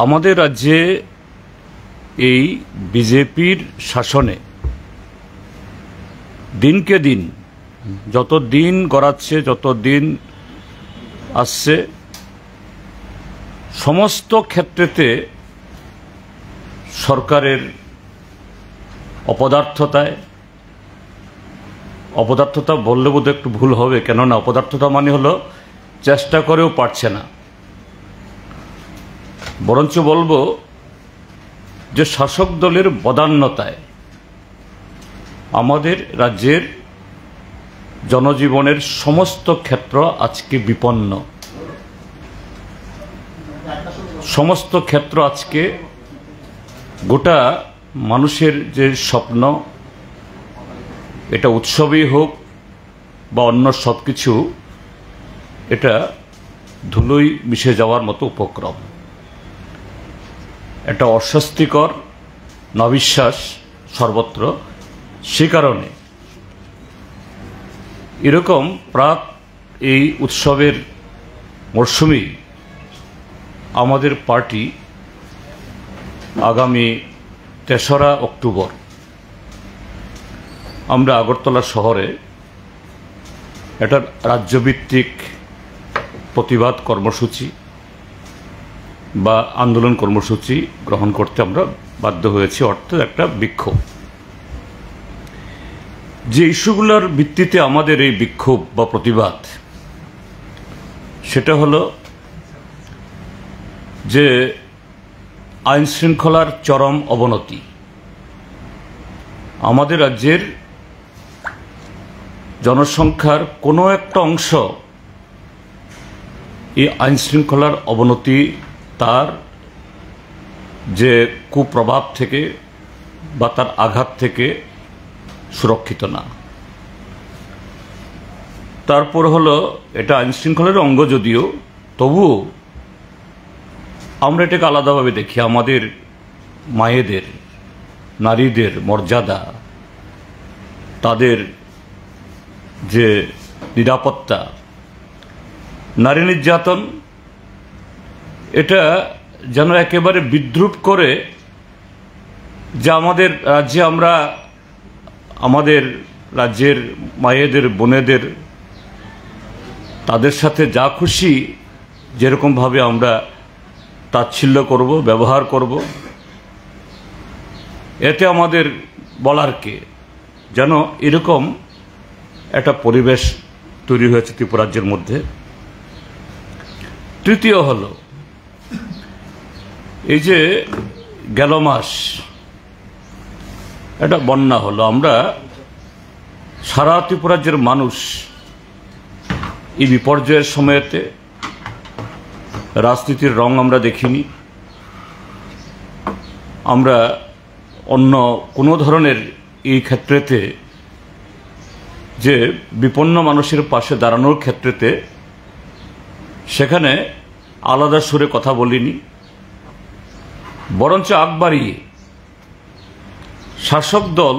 আমাদের রাজ্যে এই বিজেপির শাসনে দিনকে দিন যত দিন গড়াচ্ছে, যত দিন আসছে, সমস্ত ক্ষেত্রেতে সরকারের অপদার্থতা বললে বোধহয় একটু ভুল হবে, কেননা অপদার্থতা মানে হলো চেষ্টা করেও পারছে না। বরঞ্চ বলবো যে শাসক দলের বদান্যতায় আমাদের রাজ্যের জনজীবনের সমস্ত ক্ষেত্র আজকে বিপন্ন। সমস্ত ক্ষেত্র আজকে গোটা মানুষের যে স্বপ্ন, এটা উৎসবই হোক বা অন্য সব কিছু, এটা ধুলোয় মিশে যাওয়ার মতো উপক্রম। এটা অস্বস্তিকর, নবিশ্বাস সর্বত্র। সে কারণে এরকম প্রাক এই উৎসবের মরশুমেই আমাদের পার্টি আগামী ৩রা অক্টোবর আমরা আগরতলা শহরে একটা রাজ্যভিত্তিক প্রতিবাদ কর্মসূচি বা আন্দোলন কর্মসূচি গ্রহণ করতে আমরা বাধ্য হয়েছি, অর্থাৎ একটা বিক্ষোভ। যে ইস্যুগুলোর ভিত্তিতে আমাদের এই বিক্ষোভ বা প্রতিবাদ, সেটা হলো যে আইন শৃঙ্খলার চরম অবনতি। আমাদের রাজ্যের জনসংখ্যার কোনো একটা অংশ এই আইন শৃঙ্খলার অবনতি, তার যে কুপ্রভাব থেকে বা তার আঘাত থেকে সুরক্ষিত না। তারপর হলো এটা আইন শৃঙ্খলার অঙ্গ যদিও, তবুও আমরা এটাকে আলাদাভাবে দেখি। আমাদের মায়েদের, নারীদের মর্যাদা, তাদের যে নিরাপত্তা, নারী নির্যাতন, এটা যেন একেবারে বিদ্রূপ করে যে আমাদের রাজ্যে আমরা আমাদের রাজ্যের মায়েদের, বোনেদের, তাদের সাথে যা খুশি যেরকমভাবে আমরা তাচ্ছিল্য করব, ব্যবহার করব, এতে আমাদের বলার কে? যেন এরকম একটা পরিবেশ তৈরি হয়েছে ত্রিপুরা রাজ্যের মধ্যে। তৃতীয় হলো এই যে গেল মাস একটা বন্যা হলো, আমরা সারা ত্রিপুরা রাজ্যের মানুষ এই বিপর্যয়ের সময়তে রাজনীতির রং আমরা দেখিনি। আমরা অন্য কোনো ধরনের এই ক্ষেত্রেতে যে বিপন্ন মানুষের পাশে দাঁড়ানোর ক্ষেত্রেতে সেখানে আলাদা সুরে কথা বলিনি, বরঞ্চ আগ বাড়িয়ে শাসক দল,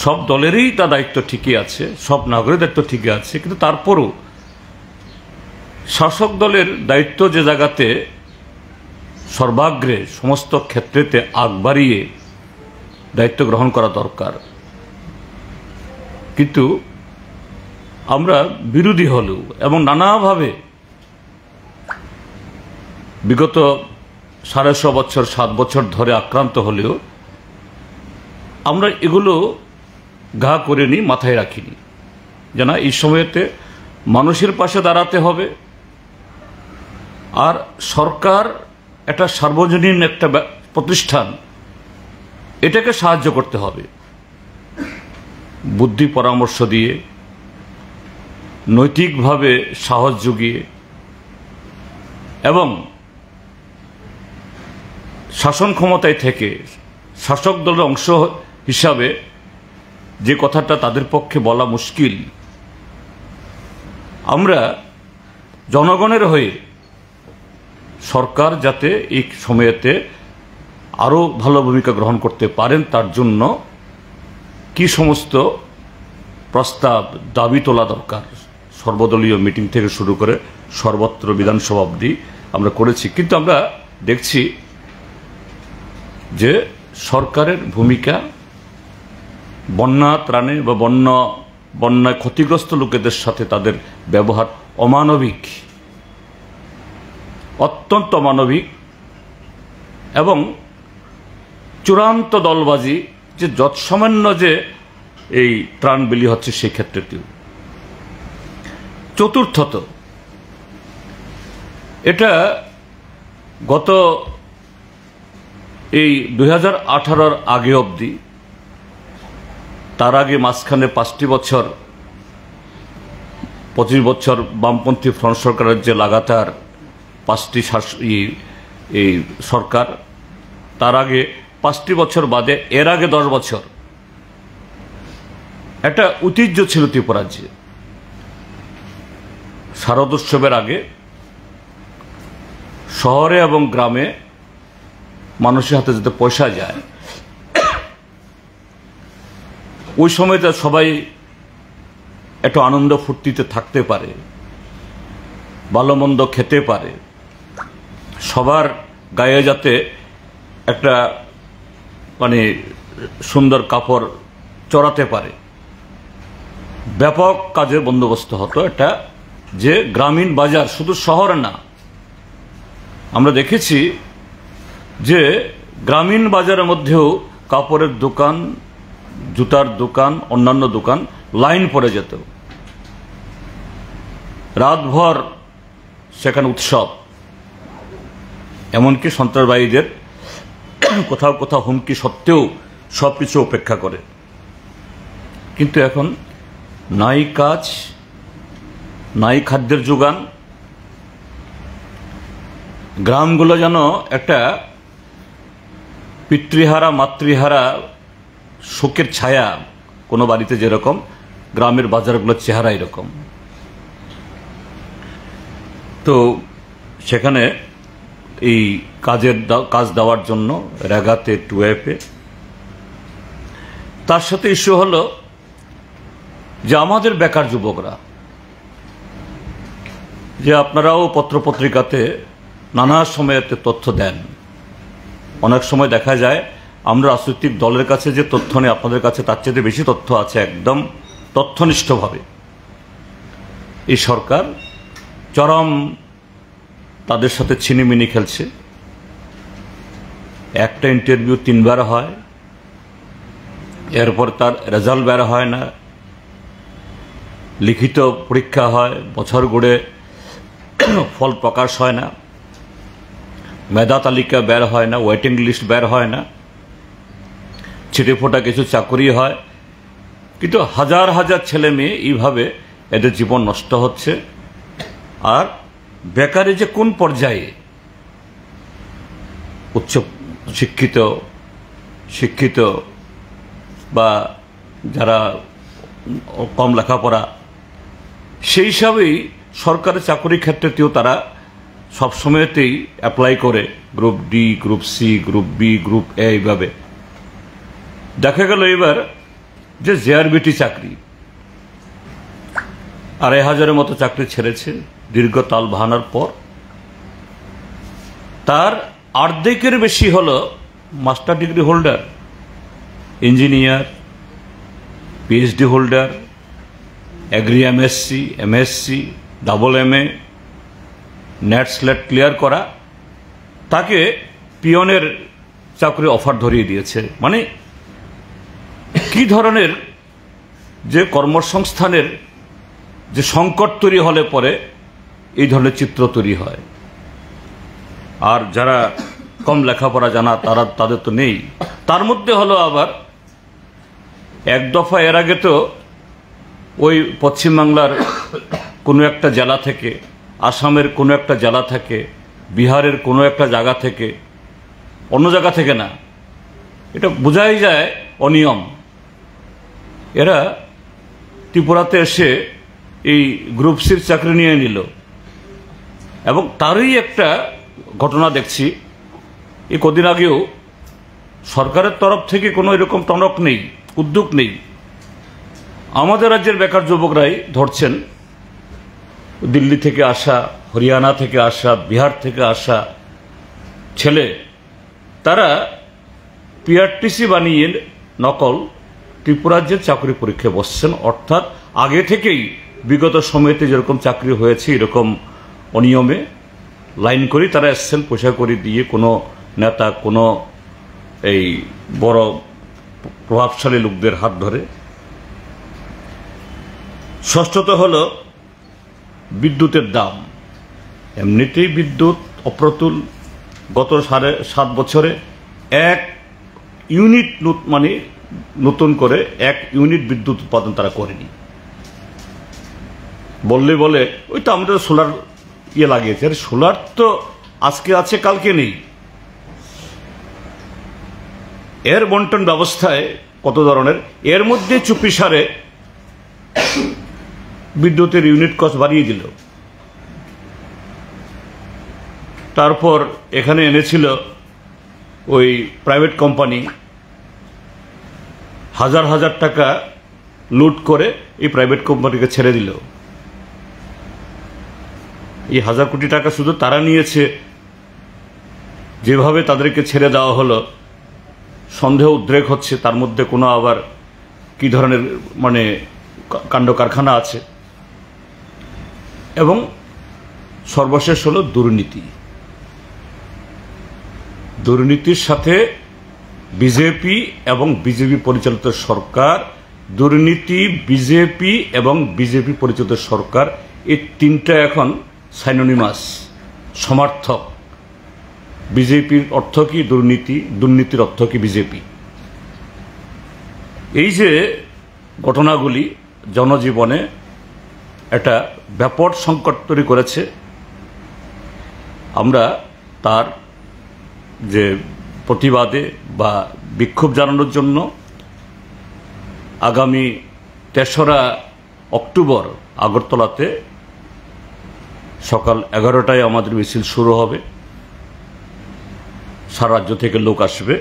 সব দলেরই তা দায়িত্ব ঠিকই আছে, সব নাগরিকের দায়িত্ব ঠিকই আছে, কিন্তু তারপরও শাসক দলের দায়িত্ব যে জায়গাতে সর্বাগ্রে সমস্ত ক্ষেত্রেতে আগ বাড়িয়ে দায়িত্ব গ্রহণ করা দরকার। কিন্তু আমরা বিরোধী হলেও এবং নানাভাবে বিগত ৬৫ বছর ৭ বছর ধরে আক্রান্ত হলেও আমরা এগুলো গা করে নিই, মাথায় রাখিনি যে না, এই সময়েতে মানুষের পাশে দাঁড়াতে হবে। আর সরকার একটা সার্বজনীন একটা প্রতিষ্ঠান, এটাকে সাহায্য করতে হবে বুদ্ধি পরামর্শ দিয়ে, নৈতিকভাবে সাহস জুগিয়ে, এবং শাসন ক্ষমতায় থেকে শাসক দলের অংশ হিসাবে যে কথাটা তাদের পক্ষে বলা মুশকিল, আমরা জনগণের হয়ে সরকার যাতে এই সময়েতে আরও ভালো ভূমিকা গ্রহণ করতে পারেন, তার জন্য কি সমস্ত প্রস্তাব, দাবি তোলা দরকার, সর্বদলীয় মিটিং থেকে শুরু করে সর্বত্র বিধানসভা অবধি আমরা করেছি। কিন্তু আমরা দেখছি যে সরকারের ভূমিকা বন্যা ত্রাণে বা বন্যায় ক্ষতিগ্রস্ত লোকেদের সাথে তাদের ব্যবহার অমানবিক, অত্যন্ত অমানবিক এবং চূড়ান্ত দলবাজি, যে যৎসামান্য যে এই ত্রাণ বিলি হচ্ছে সেই ক্ষেত্রেতেও। চতুর্থত, এটা গত এই 2018-র আগে অবধি, তার আগে মাঝখানে 5টি বছর 25 বছর বামপন্থী ফ্রন্ট সরকারের যে লাগাতার 5টি এই সরকার, তার আগে 5টি বছর বাদে এর আগে 10 বছর একটা ঐতিহ্য ছিল ত্রিপুরাজ্যে। শারদোৎসবের আগে শহরে এবং গ্রামে মানুষের হাতে যাতে পয়সা যায়, ওই সময়টা সবাই একটু আনন্দ ফুর্তিতে থাকতে পারে, ভালো মন্দ খেতে পারে, সবার গায়ে যাতে একটা মানে সুন্দর কাপড় চড়াতে পারে, ব্যাপক কাজের বন্দোবস্ত হতো। এটা যে গ্রামীণ বাজার, শুধু শহরে না, আমরা দেখেছি যে গ্রামীণ বাজারের মধ্যেও কাপড়ের দোকান, জুতার দোকান, অন্যান্য দোকান লাইন পড়ে যেত, রাতভর সেখানে উৎসব, এমনকি সন্ত্রাসবাদীদের কোথাও কোথাও হুমকি সত্ত্বেও সবকিছু উপেক্ষা করে। কিন্তু এখন নাই কাজ, নাই খাদ্যের যোগান, গ্রামগুলো যেন একটা পিতৃহারা মাতৃহারা শোকের ছায়া। কোনো বাড়িতে যেরকম, গ্রামের বাজারগুলোর চেহারা এরকম। তো সেখানে এই কাজ দেওয়ার জন্য রেগাতে, টুয়েপে, তার সাথে ইস্যু হলো যে আমাদের বেকার যুবকরা, যে আপনারাও পত্রপত্রিকাতে নানা সময়েতে তথ্য দেন, অনেক সময় দেখা যায় আমরা রাজনৈতিক দলের কাছে যে তথ্য নেই, আপনাদের কাছে তার চেয়ে বেশি তথ্য আছে, একদম তথ্যনিষ্ঠভাবে। এই সরকার চরম তাদের সাথে ছিনিমিনি খেলছে। একটা ইন্টারভিউ 3 বার হয়, এরপর তার রেজাল্ট বের হয় না, লিখিত পরীক্ষা হয়, বছর গড়ে ফল প্রকাশ হয় না, মেধা তালিকা বের হয় না, ওয়েটিং লিস্ট বের হয় না, ছিটেফোঁটা কিছু চাকরি হয়, কিন্তু হাজার হাজার ছেলে মেয়ে এইভাবে এদের জীবন নষ্ট হচ্ছে। আর বেকারি যে কোন পর্যায়ে, উচ্চ শিক্ষিত, শিক্ষিত বা যারা কম লেখাপড়া, সেই হিসাবেই সরকারি চাকরির ক্ষেত্রেতেও তারা সবসময়তেই অ্যাপ্লাই করে, group D, group C, group B, group A, এইভাবে। দেখা গেল এবার যে জেআরবিটি চাকরি 2,500-এর মতো চাকরি ছেড়েছে দীর্ঘ তাল বাহানার পর। তার অর্ধেকের বেশি হলো master degree holder, engineer, PhD holder, agri MSc, MSc, double MA, NET SLET clear করা, তাকে পিয়নের চাকরি অফার ধরিয়ে দিয়েছে। মানে কি ধরনের যে কর্মসংস্থানের যে সংকট তৈরি হলে পরে এই ধরনের চিত্র তৈরি হয়। আর যারা কম লেখাপড়া জানা তাদের তো নেই। তার মধ্যে হলো আবার এক দফা এর আগে তো ওই পশ্চিমবাংলার কোনো একটা জেলা থেকে, আসামের কোনো একটা জেলা থেকে, বিহারের কোনো একটা জায়গা থেকে, অন্য জায়গা থেকে না, এটা বোঝাই যায় অনিয়ম। এরা ত্রিপুরাতে এসে এই গ্রুপ সির চাকরি নিয়ে নিল। এবং তারই একটা ঘটনা দেখছি, এই কদিন আগেও সরকারের তরফ থেকে কোনো এরকম টনক নেই, উদ্যোগ নেই। আমাদের রাজ্যের বেকার যুবকরাই ধরছেন, দিল্লি থেকে আসা, হরিয়ানা থেকে আসা, বিহার থেকে আসা, ছেলে, তারা পিআরটিসি বানিয়ে নকল ত্রিপুরাজ্যের চাকরি পরীক্ষায় বসছেন। অর্থাৎ আগে থেকেই বিগত সময়তে যেরকম চাকরি হয়েছে এরকম অনিয়মে লাইন করে তারা এসছেন, পয়সা করে দিয়ে কোনো নেতা, কোনো এই বড় প্রভাবশালী লোকদের হাত ধরে। ষষ্ঠত হল বিদ্যুতের দাম। এমনিতেই বিদ্যুৎ অপ্রতুল। গত 7.5 বছরে 1 ইউনিট মানে নতুন করে 1 ইউনিট বিদ্যুৎ উৎপাদন তারা করেনি। বলে ওই তো আমাদের সোলার লাগিয়েছে। আর সোলার তো আজকে আছে, কালকে নেই। এর বন্টন ব্যবস্থায় কত ধরনের, এর মধ্যে চুপিসারে বিদ্যুতের ইউনিট কস্ট বাড়িয়ে দিল। তারপর এখানে এনেছিল ওই প্রাইভেট কোম্পানি, হাজার হাজার টাকা লুট করে এই প্রাইভেট কোম্পানিকে ছেড়ে দিল। এই 1000 কোটি টাকা শুধু তারা নিয়েছে। যেভাবে তাদেরকে ছেড়ে দেওয়া হলো, সন্দেহ উদ্রেক হচ্ছে তার মধ্যে কোনো আবার কি ধরনের মানে কাণ্ড কারখানা আছে। এবং সর্বশেষ হলো দুর্নীতি। দুর্নীতির সাথে বিজেপি এবং বিজেপি পরিচালিত সরকার, দুর্নীতি, বিজেপি এবং বিজেপি পরিচালিত সরকার, এই তিনটা এখন সাইনোনিমাস, সমার্থক। বিজেপির অর্থ কি দুর্নীতি, দুর্নীতির অর্থ কি বিজেপি। এই যে ঘটনাগুলি জনজীবনে একটা ব্যাপক সংকট তৈরি করেছে। আমরা তার যে প্রতিবাদে বা বিক্ষোভ জানানোর জন্য আগামী 3রা অক্টোবর আগরতলাতে সকাল 11টায় আমাদের মিছিল শুরু হবে। সারা রাজ্য থেকে লোক আসবে।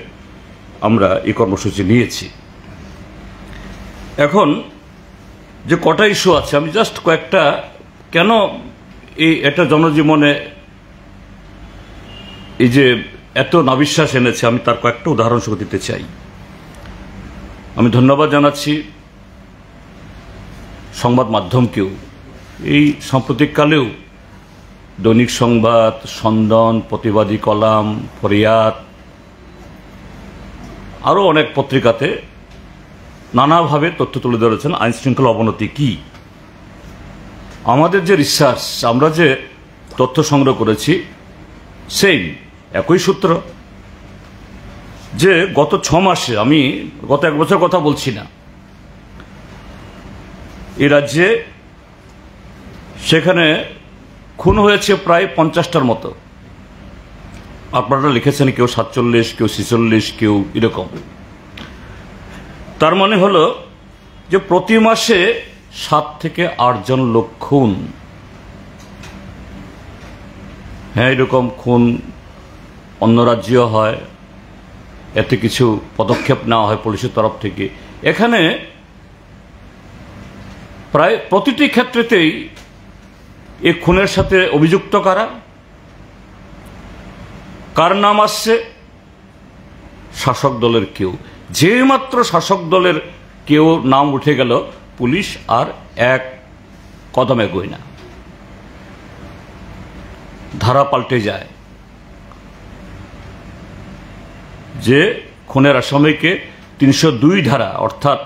আমরা এই কর্মসূচি নিয়েছি। এখন যে কটা ইস্যু আছে, আমি জাস্ট কয়েকটা, কেন এটা জনজীবনে এই যে এত নাবিশ্বাস এনেছে, আমি তার কয়েকটা উদাহরণ সহ দিতে চাই। আমি ধন্যবাদ জানাচ্ছি সংবাদ মাধ্যমকেও। এই সাম্প্রতিককালেও দৈনিক সংবাদ, স্পন্দন, প্রতিবাদী কলাম, ফরিয়াদ, আরও অনেক পত্রিকাতে নানাভাবে তথ্য তুলে ধরেছেন আইন শৃঙ্খলা অবনতি কি। আমাদের যে রিসার্চ, আমরা যে তথ্য সংগ্রহ করেছি, সেই একই সূত্র যে গত 6 মাসে, আমি গত 1 বছর কথা বলছি না, এই রাজ্যে সেখানে খুন হয়েছে প্রায় 50টার মতো। আপনারা লিখেছেন কেউ 47, কেউ 46, কেউ এরকম। তার মানে হলো যে প্রতি মাসে 7 থেকে 8 জন লোক খুন। হ্যাঁ, এরকম খুন অন্য রাজ্যেও হয়, এতে কিছু পদক্ষেপ নেওয়া হয় পুলিশের তরফ থেকে। এখানে প্রায় প্রতিটি ক্ষেত্রেতেই এই খুনের সাথে অভিযুক্ত কার নাম আসছে? শাসক দলের কেউ। যে মাত্র শাসক দলের কেউ নাম উঠে গেল, পুলিশ আর এক কদম এগোয় না, ধারা পাল্টে যায়। যে খুনের আসামিকে 302 ধারা, অর্থাৎ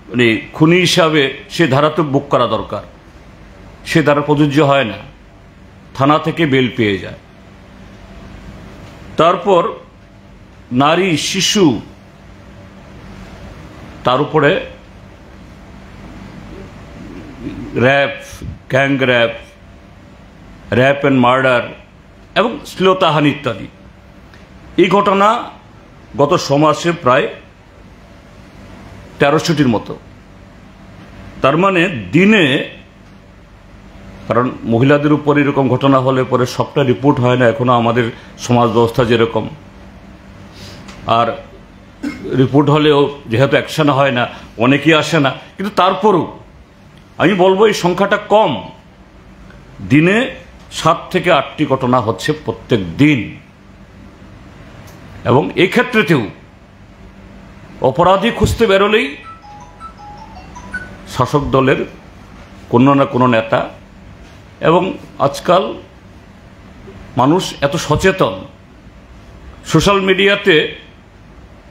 মানে খুনি হিসাবে সে ধারা তো বুক করা দরকার, সে ধারা প্রযোজ্য হয় না, থানা থেকে বেল পেয়ে যায়। তারপর নারী, শিশু, তার উপরে rape, gang rape, rape and murder এবং শ্লীলতাহানি ইত্যাদি। এই ঘটনা গত 6 মাসে প্রায় 1300টির মতো। তার মানে দিনে, কারণ মহিলাদের উপর এরকম ঘটনা হলে পরে সবটা রিপোর্ট হয় না এখনো আমাদের সমাজ ব্যবস্থা যেরকম, আর রিপোর্ট হলেও যেহেতু অ্যাকশন হয় না, অনেকেই আসে না, কিন্তু তারপরও আমি বলবো এই সংখ্যাটা কম। দিনে 7 থেকে 8টি ঘটনা হচ্ছে প্রত্যেক দিন। এবং এই ক্ষেত্রেতেও অপরাধী খুঁজতে বেরোলেই শাসক দলের কোনো না কোনো নেতা, এবং আজকাল মানুষ এত সচেতন, সোশ্যাল মিডিয়াতে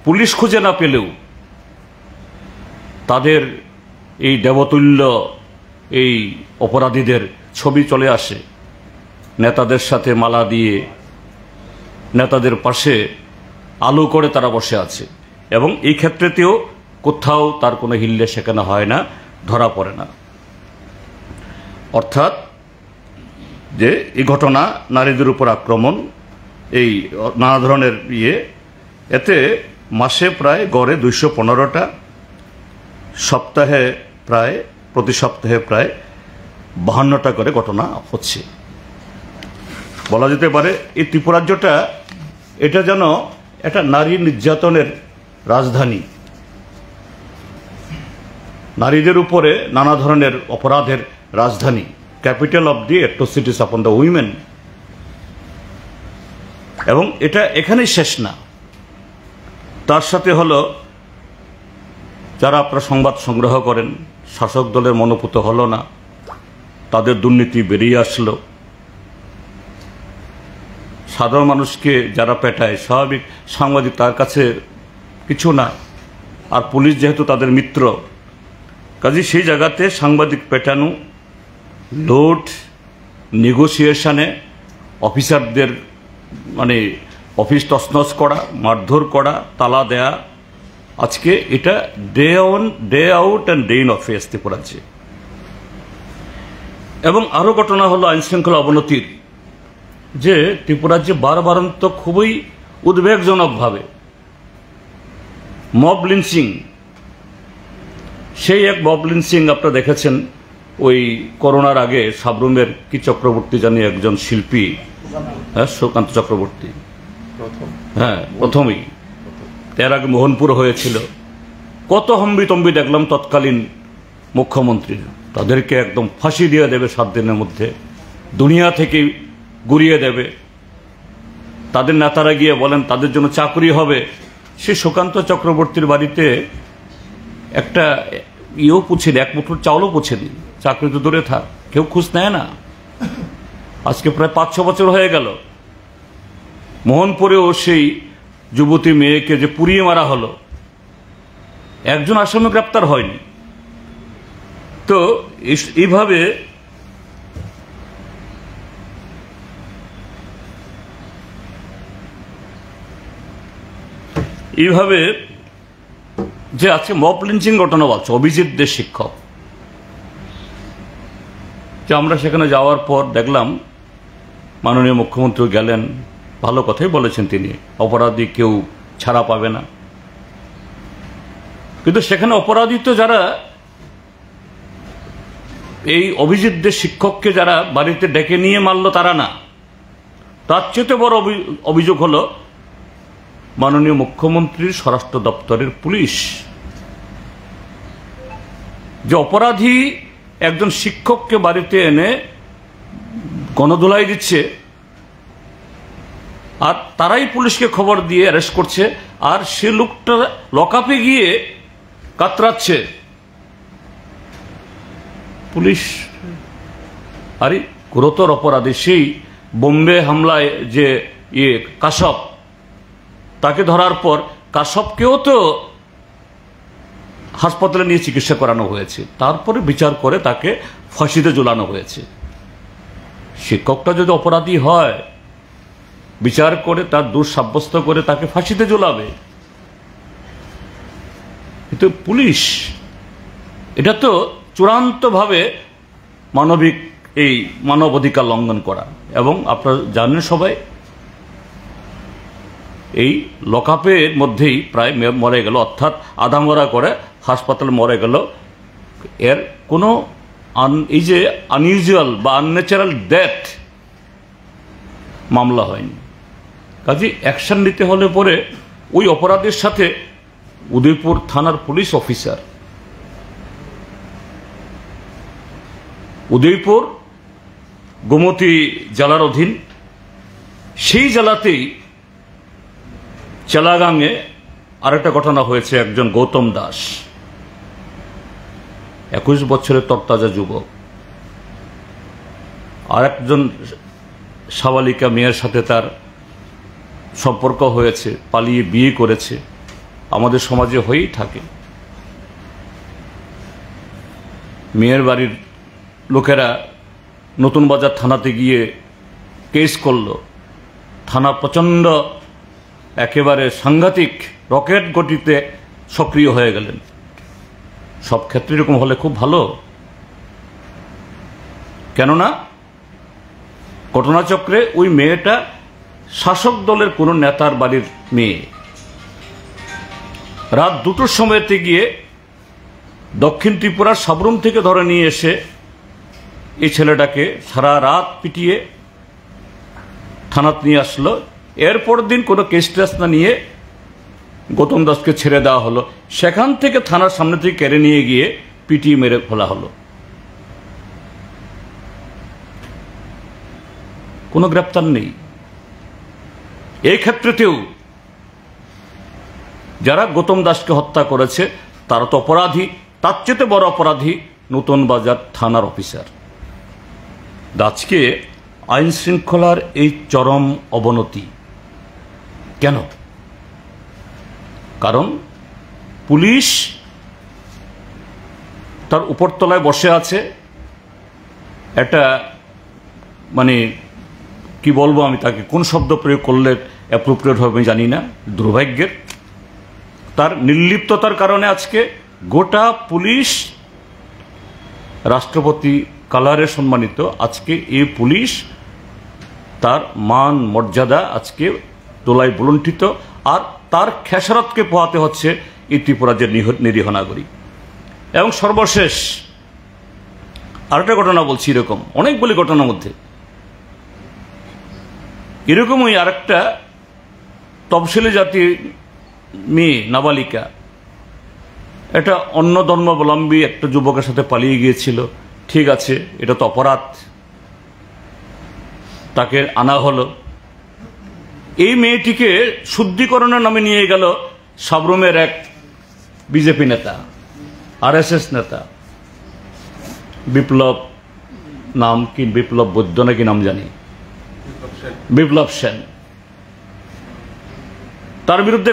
পুলিশ খুঁজে না পেলেও তাদের এই দেবতুল্য এই অপরাধীদের ছবি চলে আসে, নেতাদের সাথে মালা দিয়ে নেতাদের পাশে আলো করে তারা বসে আছে, এবং এই ক্ষেত্রেতেও কোথাও তার কোনো হিল্লে শেখানো হয় না, ধরা পড়ে না। অর্থাৎ যে এই ঘটনা, নারীদের উপর আক্রমণ, এই নানা ধরনের এতে মাসে প্রায় গড়ে 215টা, সপ্তাহে প্রায় প্রতি সপ্তাহে প্রায় 52টা করে ঘটনা হচ্ছে। বলা যেতে পারে এই ত্রিপুরাজ্যটা এটা যেন একটা নারী নির্যাতনের রাজধানী, নারীদের উপরে নানা ধরনের অপরাধের রাজধানী, capital of the atrocities upon the women. এবং এটা এখানেই শেষ না, তার সাথে হলো যারা আপনারা সংবাদ সংগ্রহ করেন, শাসক দলের মনোপুত হলো না, তাদের দুর্নীতি বেরিয়ে আসলো, সাধারণ মানুষকে যারা পেটায়, স্বাভাবিক সাংবাদিক তার কাছে কিছু না, আর পুলিশ যেহেতু তাদের মিত্র, কাজে সেই জায়গাতে সাংবাদিক পেটানো, লোড, নেগোসিয়েশনে অফিসারদের মানে অফিস তছনছ করা, মারধর করা, তালা দেয়া, আজকে এটা day on day out and day in office ত্রিপুরাজ্যে। এবং আরও ঘটনা হলো আইনশৃঙ্খলা অবনতির, যে ত্রিপুরাজ্যে বারবারন্ত খুবই উদ্বেগজনকভাবে মব লিঞ্চিং, সেই এক মব লিঞ্চিং আপনারা দেখেছেন ওই করোনার আগে সাবরুমের কি চক্রবর্তী জানি একজন শিল্পী, হ্যাঁ সুকান্ত চক্রবর্তী, হ্যাঁ প্রথমেই, এর আগে মোহনপুর হয়েছিল, কত হম্বিতম্বি দেখলাম তৎকালীন মুখ্যমন্ত্রী, তাদেরকে একদম ফাঁসি দিয়ে দেবে 7 দিনের মধ্যে, দুনিয়া থেকে গুড়িয়ে দেবে, তাদের নেতারা গিয়ে বলেন তাদের জন্য চাকরি হবে। সে সুকান্ত চক্রবর্তীর বাড়িতে একটা ইয়েও পুছেনি, এক মুঠোর চাউলও পুছেনি, চাকরি তো দূরে থাক, কেউ খোঁজ নেয় না। আজকে প্রায় 5-6 বছর হয়ে গেল। মোহনপুরেও সেই যুবতী মেয়েকে যে পুড়িয়ে মারা হলো, একজন আসামি গ্রেপ্তার হয়নি। তো এইভাবে যে আছে মব লিঞ্চিং ঘটনা বলছে, অভিজিৎ দে শিক্ষক, যে আমরা সেখানে যাওয়ার পর দেখলাম মাননীয় মুখ্যমন্ত্রী গেলেন, ভালো কথাই বলেছেন তিনি, অপরাধী কেউ ছাড়া পাবে না, কিন্তু সেখানে অপরাধী তো যারা এই অভিজিৎ দে শিক্ষককে যারা বাড়িতে ডেকে নিয়ে মারল তারা না, তার চেয়ে বড় অভিযোগ হলো মাননীয় মুখ্যমন্ত্রীর স্বরাষ্ট্র দপ্তরের পুলিশ, যে অপরাধী একজন শিক্ষককে বাড়িতে এনে গণধোলাই দিচ্ছে, আর তারাই পুলিশকে খবর দিয়ে অ্যারেস্ট করছে, আর সে লোকটা লকআপে গিয়ে কাতরাচ্ছে পুলিশ। আরে গুরুতর অপরাধী, সেই বোম্বে হামলায় যে কাশপ, তাকে ধরার পর কাশপকেও তো হাসপাতালে নিয়ে চিকিৎসা করানো হয়েছে, তারপরে বিচার করে তাকে ফাঁসিতে ঝুলানো হয়েছে। শিক্ষকটা যদি অপরাধী হয়, বিচার করে তার দোষ সাব্যস্ত করে তাকে ফাঁসিতে ঝুলাবে, কিন্তু পুলিশ এটা তো চূড়ান্তভাবে মানবিক এই মানবাধিকার লঙ্ঘন করা। এবং আপনারা জানেন সবাই, এই লকআপের মধ্যেই প্রায় মরে গেল, অর্থাৎ আধামরা করে হাসপাতালে মরে গেল, এর কোনো এই যে আনইউজুয়াল বা আনন্যাচারাল ডেথ মামলা হয়নি। কাজে অ্যাকশন নিতে হলে পরে ওই অপরাধের সাথে উদয়পুর থানার পুলিশ অফিসার, উদয়পুর গোমতী জেলার অধীন, সেই জেলাতেই চেলাগাঙে আরেকটা ঘটনা হয়েছে। একজন গৌতম দাস, 21 বছরের তরতাজা যুবক, আর একজন সাবালিকা মেয়ের সাথে তার সম্পর্ক হয়েছে, পালিয়ে বিয়ে করেছে। আমাদের সমাজে হয়েই থাকে। মেয়ের বাড়ির লোকেরা নতুন বাজার থানাতে গিয়ে কেস করল। থানা প্রচণ্ড একেবারে সাংঘাতিক রকেট গতিতে সক্রিয় হয়ে গেলেন। সব ক্ষেত্রে এরকম হলে খুব ভালো, কেননা ঘটনাচক্রে ওই মেয়েটা শাসক দলের কোনো নেতার বাড়ির মেয়ে। রাত 2টোর সময়তে গিয়ে দক্ষিণ ত্রিপুরার সাবরুম থেকে ধরে নিয়ে এসে এই ছেলেটাকে সারা রাত পিটিয়ে থানাত নিয়ে আসলো। এরপর দিন কোনো কেস টেস না নিয়ে গৌতম দাসকে ছেড়ে দেওয়া হলো। সেখান থেকে থানার সামনে থেকে কেড়ে নিয়ে গিয়ে পিটিয়ে মেরে ফেলা হলো। কোনো গ্রেপ্তার নেই। এই ক্ষেত্রেতেও যারা গৌতম দাসকে হত্যা করেছে তারা তো অপরাধী, তার চেয়ে বড় অপরাধী নতুন বাজার থানার অফিসার। আজকে আইন শৃঙ্খলার এই চরম অবনতি কেন? কারণ পুলিশ তার উপরতলায় বসে আছে। এটা মানে কি বলবো আমি, তাকে কোন শব্দ প্রয়োগ করলে অ্যাপ্রোপ্রিয়েট হবে আমি জানি না। দুর্ভাগ্যের, তার নির্লিপ্ততার কারণে আজকে গোটা পুলিশ রাষ্ট্রপতি কালারে সম্মানিত। আজকে এই পুলিশ তার মান মর্যাদা আজকে দোলায় বুলণ্ঠিত, আর তার খেসারতকে পোহাতে হচ্ছে এই ত্রিপুরাজ্যের নিরীহ নাগরিক। এবং সর্বশেষ আরেকটা ঘটনা বলছি, এরকম অনেকগুলি ঘটনার মধ্যে এরকমই আরেকটা তফসিলি জাতির মেয়ে নাবালিকা, এটা অন্য ধর্মাবলম্বী একটা যুবকের সাথে পালিয়ে গিয়েছিল। ঠিক আছে, এটা তো অপরাধ, তাকে আনা হলো। এই মেয়েটিকে শুদ্ধিকরণের নামে নিয়ে গেল সাবরুমের এক বিজেপি নেতা, আরএসএস নেতা, বিপ্লব নাম কি, বিপ্লব বৈদ্য নাকি নাম জানি, বিপ্লব সেন। তার বিরুদ্ধে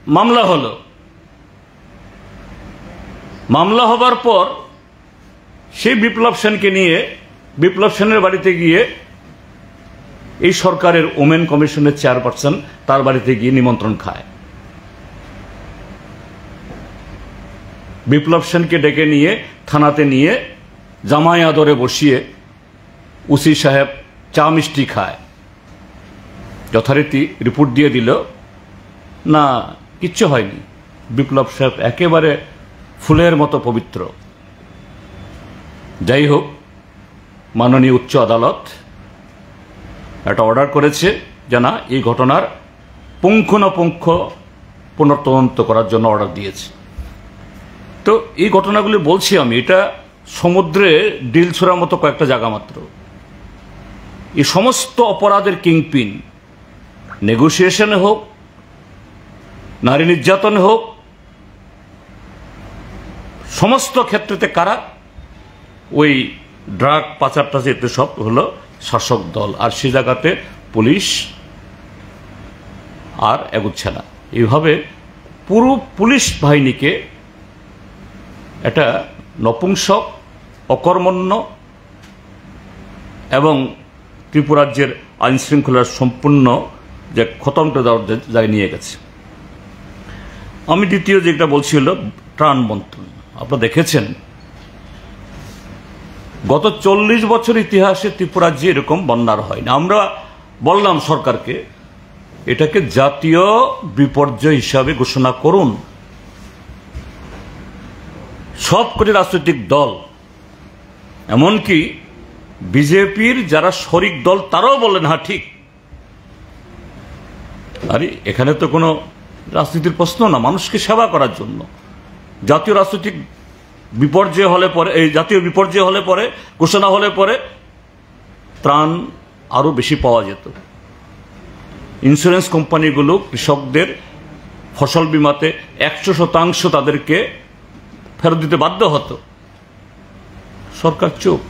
মামলা হলো। মামলা হবার পর সেই বিপ্লব সেনকে নিয়ে বিপ্লব সেনের বাড়িতে গিয়ে এই সরকারের ওমেন কমিশনের চেয়ারপারসন তার বাড়িতে গিয়ে নিমন্ত্রণ খায়। বিপ্লব সেনকে ডেকে নিয়ে থানাতে নিয়ে জামাই আদরে বসিয়ে ওসি সাহেব চা মিষ্টি খায়। যথারীতি রিপোর্ট দিয়ে দিল, না কিচ্ছু হয়নি, বিপ্লব সাহেব একেবারে ফুলের মতো পবিত্র। যাই হোক, মাননীয় উচ্চ আদালত একটা অর্ডার করেছে যে না, এই ঘটনার পুঙ্খানুপুঙ্খ পুনর্তদন্ত করার জন্য অর্ডার দিয়েছে। তো এই ঘটনাগুলি বলছি আমি, এটা সমুদ্রে ডিল ছোড়ার মতো কয়েকটা জায়গা মাত্র। এই সমস্ত অপরাধের কিংপিন, নেগোসিয়েশনে হোক, নারী নির্যাতন হোক, সমস্ত ক্ষেত্রেতে কারা? ওই ড্রাগ পাচারটা যেতে সব হলো শাসক দল, আর সে জায়গাতে পুলিশ আর এগুচ্ছে না। এইভাবে পুরো পুলিশ বাহিনীকে এটা নপুংসক, অকর্মণ্য এবং ত্রিপুরাজ্যের আইন শৃঙ্খলার সম্পূর্ণ যে খতমটা দেওয়ার জায়গায় নিয়ে গেছে। আমি দ্বিতীয় যেটা বলছি হলো ত্রাণ বন্টন। আপনারা দেখেছেন গত 40 বছর ইতিহাসে ত্রিপুরাজ্যে এরকম বন্যার হয়নি। আমরা বললাম সরকারকে এটাকে জাতীয় বিপর্যয় হিসাবে ঘোষণা করুন। সবকটি রাজনৈতিক দল, এমনকি বিজেপির যারা শরিক দল, তারাও বললেন হ্যাঁ ঠিক। আরে এখানে তো কোনো রাজনীতির প্রশ্ন না, মানুষকে সেবা করার জন্য। জাতীয় রাজনৈতিক বিপর্যয় হলে পরে, এই জাতীয় বিপর্যয় হলে পরে, ঘোষণা হলে পরে ত্রাণ আরো বেশি পাওয়া যেত। ইন্স্যুরেন্স কোম্পানিগুলো কৃষকদের ফসল বিমাতে 100% তাদেরকে ফেরত দিতে বাধ্য হতো। সরকার চুপ।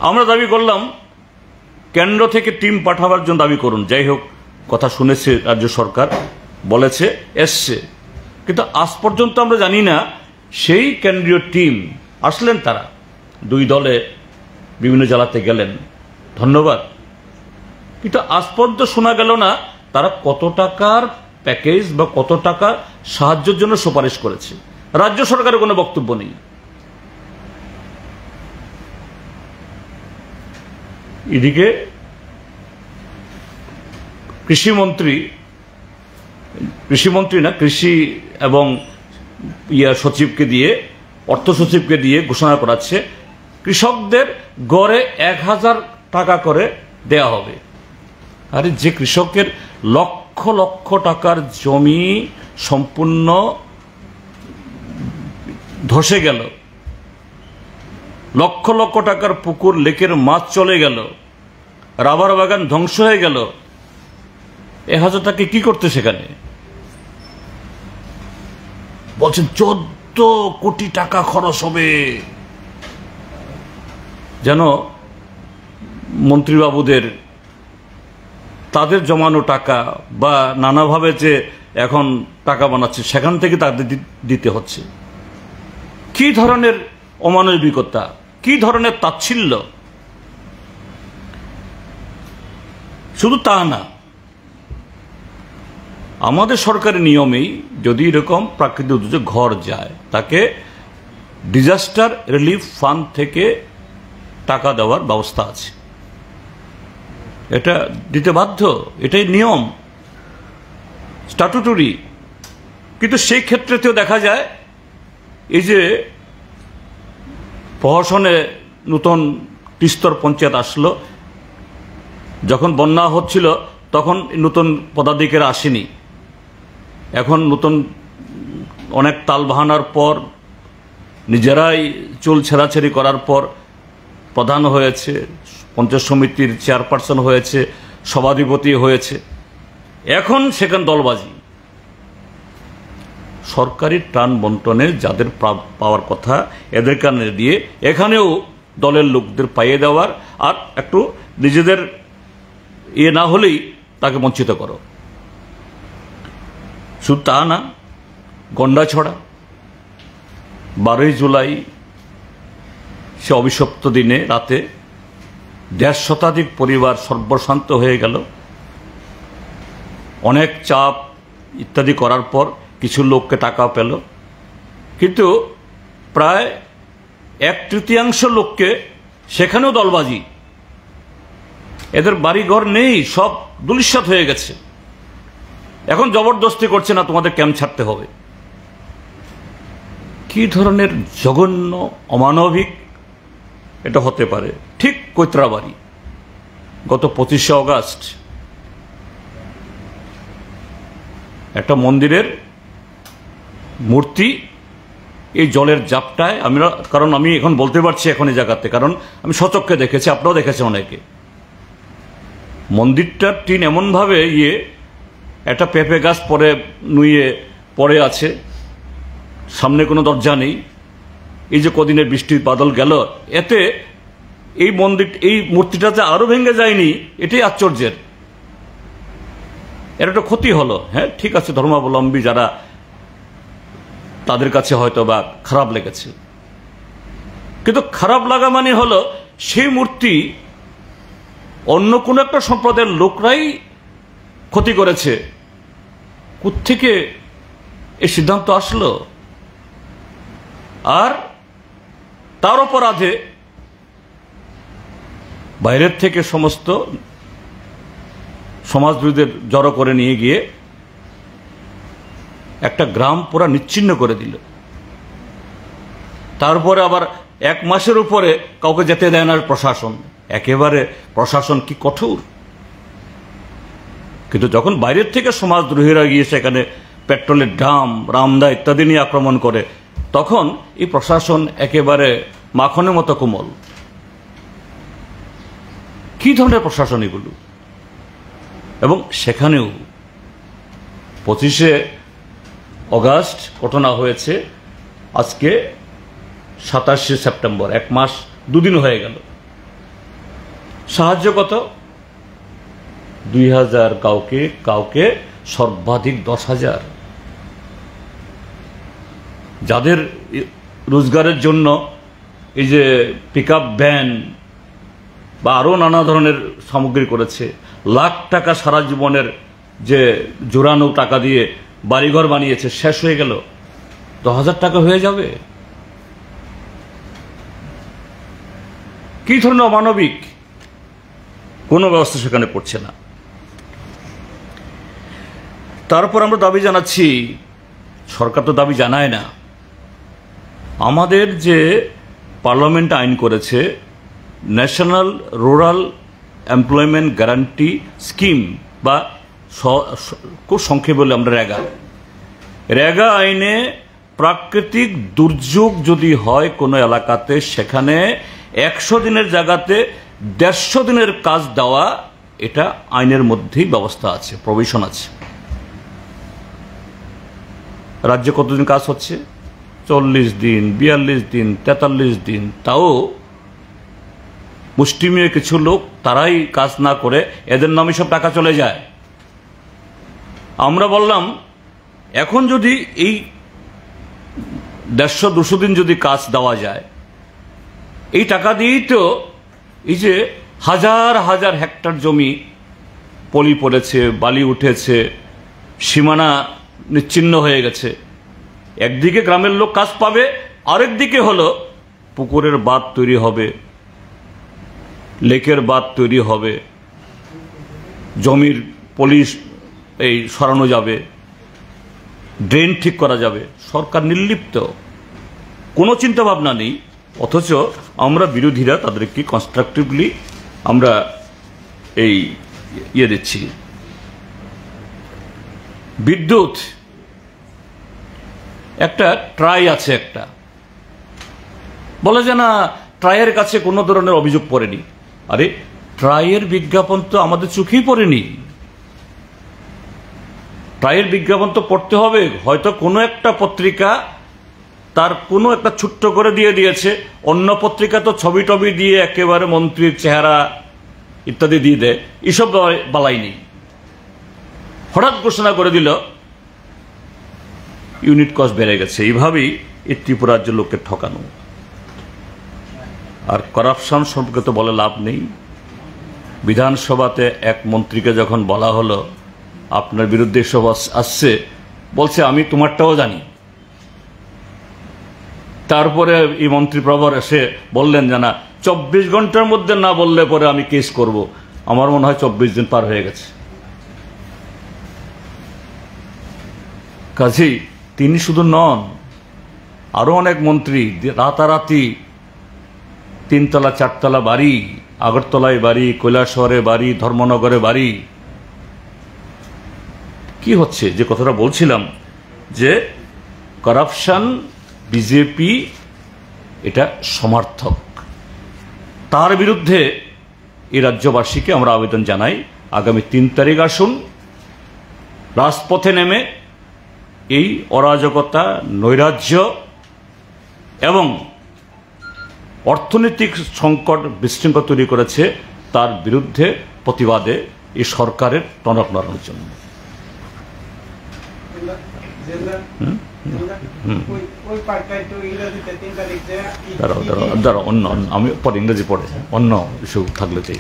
আমরা দাবি করলাম কেন্দ্র থেকে টিম পাঠাবার জন্য দাবি করুন। যাই হোক, কথা শুনেছে রাজ্য সরকার, বলেছে, এসছে, কিন্তু আজ পর্যন্ত আমরা জানি না সেই কেন্দ্রীয় টিম আসলেন। তারা 2 দলে বিভিন্ন জেলাতে গেলেন, ধন্যবাদ, কিন্তু আজ পর্যন্ত শোনা গেল না তারা কত টাকার প্যাকেজ বা কত টাকা সাহায্যের জন্য সুপারিশ করেছে। রাজ্য সরকারের কোনো বক্তব্য নেই। এদিকে কৃষি এবং সচিবকে দিয়ে, অর্থ সচিবকে দিয়ে ঘোষণা করাচ্ছে কৃষকদের গড়ে 1000 টাকা করে দেয়া হবে। আরে যে কৃষকের লক্ষ লক্ষ টাকার জমি সম্পূর্ণ ধসে গেল, লক্ষ লক্ষ টাকার পুকুর লেকের মাছ চলে গেল, রাবার বাগান ধ্বংস হয়ে গেল, 1000 টাকা কি করতে সেখানে? বলছেন 14 কোটি টাকা খরচ হবে। যেন মন্ত্রীবাবুদের তাদের জমানো টাকা বা নানাভাবে যে এখন টাকা বানাচ্ছে সেখান থেকে তাদের দিতে হচ্ছে। কি ধরনের অমানবিকতা, কি ধরনের তাচ্ছিল্য! শুধু তা না, আমাদের সরকারের নিয়মেই যদি এরকম প্রাকৃতিক দুর্যোগে ঘর যায় তাকে ডিজাস্টার রিলিফ ফান্ড থেকে টাকা দেওয়ার ব্যবস্থা আছে। এটা দিতে বাধ্য, এটাই নিয়ম, স্ট্যাটুটরি। কিন্তু সেই ক্ষেত্রেতেও দেখা যায় এই যে প্রশাসনে নতুন ত্রিস্তর পঞ্চায়েত আসলো, যখন বন্যা হচ্ছিল তখন নতুন পদাধিকারী আসেনি। এখন নতুন অনেক তাল বাহানার পর, নিজেরাই চুল ছেঁড়াছেড়ি করার পর প্রধান হয়েছে, পঞ্চায়েত সমিতির চেয়ারপারসন হয়েছে, সভাধিপতি হয়েছে, এখন সেখানে দলবাজি। সরকারি ত্রাণ বন্টনে যাদের পাওয়ার কথা এদের কানে দিয়ে এখানেও দলের লোকদের পাইয়ে দেওয়ার, আর একটু নিজেদের না হলেই তাকে বঞ্চিত করো। শুধু তা না, গন্ডাছড়া 12ই জুলাই সে অভিশপ্ত দিনে রাতে 150 শতাধিক পরিবার সর্বশান্ত হয়ে গেল। অনেক চাপ ইত্যাদি করার পর কিছু লোককে টাকা পেল, কিন্তু প্রায় 1/3 লোককে সেখানেও দলবাজি। এদের বাড়িঘর নেই, সব ধূলিসাৎ হয়ে গেছে। এখন জবরদস্তি করছে না তোমাদের ক্যাম্প ছাড়তে হবে। কি ধরনের জঘন্য অমানবিক এটা হতে পারে! ঠিক কৈত্রাবাড়ি গত 25শে অগাস্ট একটা মন্দিরের মূর্তি এই জলের জাপটায়, কারণ আমি এখন বলতে পারছি এখন এই জায়গাতে, কারণ আমি সচক্ষে দেখেছি, আপনারাও দেখেছেন অনেকে। মন্দিরটার টিন এমনভাবে একটা পেঁপে গাছ পরে নুয়ে পড়ে আছে, সামনে কোনো দরজা নেই। এই যে কদিনের বৃষ্টির বাদল গেল, এতে এই মূর্তিটাতে আরো ভেঙে যায়নি, এটাই আশ্চর্যের। এর একটা ক্ষতি হলো, হ্যাঁ ঠিক আছে, ধর্মাবলম্বী যারা তাদের কাছে হয়তো বা খারাপ লেগেছে, কিন্তু খারাপ লাগা মানে হলো সেই মূর্তি অন্য কোনো একটা সম্প্রদায়ের লোকরাই ক্ষতি করেছে। কোত্থেকে এই সিদ্ধান্ত আসলো? আর তার অপরাধে বাইরের থেকে সমস্ত সমাজবিরোধীদের জড়ো করে নিয়ে গিয়ে একটা গ্রাম পুরা নিচ্ছিন্ন করে দিল। তারপরে আবার 1 মাসের উপরে কাউকে যেতে দেয় না প্রশাসন। একেবারে প্রশাসন কি কঠোর! কিন্তু যখন বাইরের থেকে সমাজদ্রোহীরা গিয়ে সেখানে পেট্রোলের ড্রাম, রামদা ইত্যাদি নিয়ে আক্রমণ করে, তখন এই প্রশাসন একেবারে মাখনের মতো কোমল। কি ধরনের প্রশাসন এগুলো! এবং সেখানেও 25শে অগাস্ট ঘটনা হয়েছে, আজকে 27শে সেপ্টেম্বর, 1 মাস 2 দিন হয়ে গেল। সাহায্য কত? 2000, কাউকে সর্বাধিক 10,000। যাদের রোজগারের জন্য এই যে পিকআপ ভ্যান বা আরও নানা ধরনের সামগ্রী করেছে, লাখ টাকা সারা জীবনের যে জোরানো টাকা দিয়ে বাড়িঘর বানিয়েছে, শেষ হয়ে গেল, 10,000 টাকা হয়ে যাবে? কি ধরনের অমানবিক! কোনো ব্যবস্থা সেখানে পড়ছে না। তারপর আমরা দাবি জানাচ্ছি, সরকার তো দাবি জানায় না, আমাদের যে পার্লামেন্ট আইন করেছে national rural employment guarantee scheme, বা খুব সংক্ষেপে বলে আমরা রেগা আইনে প্রাকৃতিক দুর্যোগ যদি হয় কোনো এলাকাতে, সেখানে 100 দিনের জায়গাতে 150 দিনের কাজ দেওয়া, এটা আইনের মধ্যেই ব্যবস্থা আছে, প্রভিশন আছে। রাজ্যে কতদিন কাজ হচ্ছে? 40 দিন, 42 দিন, 43 দিন। তাও মুষ্টিমেয় কিছু লোক, তারাই কাজ না করে এদের নামে সব টাকা চলে যায়। আমরা বললাম, এখন যদি এই 150-200 দিন যদি কাজ দেওয়া যায়, এই টাকা দিয়েই তো এই যে হাজার হাজার হেক্টর জমি পলি পড়েছে, বালি উঠেছে, সীমানা নিচ্ছিন্ন হয়ে গেছে। একদিকে গ্রামের লোক কাজ পাবে, আরেকদিকে হলো পুকুরের বাঁধ তৈরি হবে, লেকের বাঁধ তৈরি হবে, জমির পলি এই সরানো যাবে, ড্রেন ঠিক করা যাবে। সরকার নির্লিপ্ত, কোনো চিন্তা ভাবনা নেই। অথচ আমরা বিরোধীরা তাদেরকে কনস্ট্রাকটিভলি আমরা এই দিচ্ছি। বিদ্যুৎ, একটা ট্রাই আছে, একটা বলে যে না, ট্রাইয়ের কাছে কোনো ধরনের অভিযোগ পড়েনি। আরে, ট্রাইয়ের বিজ্ঞাপন তো আমাদের চোখেই পড়েনি। ট্রাইয়ের বিজ্ঞাপন তো পড়তে হবে, হয়তো কোনো একটা পত্রিকা তার কোনো একটা ছোট্ট করে দিয়ে দিয়েছে, অন্য পত্রিকা তো ছবি টবি দিয়ে একেবারে মন্ত্রীর চেহারা ইত্যাদি দিয়ে দেয়, এসব বালাই নেই। হঠাৎ ঘোষণা করে দিল ইউনিট কস্ট বেড়ে গেছে। এইভাবেই এই ত্রিপুরা রাজ্যের লোককে ঠকানো। আর করাপশন সম্পর্কে তো বলে লাভ নেই। বিধানসভাতে এক মন্ত্রীকে যখন বলা হলো আপনার বিরুদ্ধে সব আসছে, বলছে আমি তোমারটাও জানি। তারপরে এই মন্ত্রী প্রবর এসে বললেন যে না, 24 ঘন্টার মধ্যে না বললে পরে আমি কেস করব। আমার মনে হয় 24 দিন পার হয়ে গেছে। কাজেই তিনি শুধু নন, আরো অনেক মন্ত্রী রাতারাতি 3 তলা 4 তলা বাড়ি, আগরতলায় বাড়ি, কৈলাসহরে বাড়ি, ধর্মনগরে বাড়ি। কি হচ্ছে? যে কথাটা বলছিলাম যে করাপশন, বিজেপি এটা সমর্থক। তার বিরুদ্ধে এই রাজ্যবাসীকে আমরা আবেদন জানাই, আগামী 3 তারিখ আসুন, রাজপথে নেমে এই অরাজকতা, নৈরাজ্য এবং অর্থনৈতিক সংকট, বিশৃঙ্খলা তৈরি করেছে, তার বিরুদ্ধে প্রতিবাদে এই সরকারের টনক নড়ানোর জন্য। অন্য আমি পরে ইংরেজি পড়ে, অন্য ইস্যু থাকলে চাই।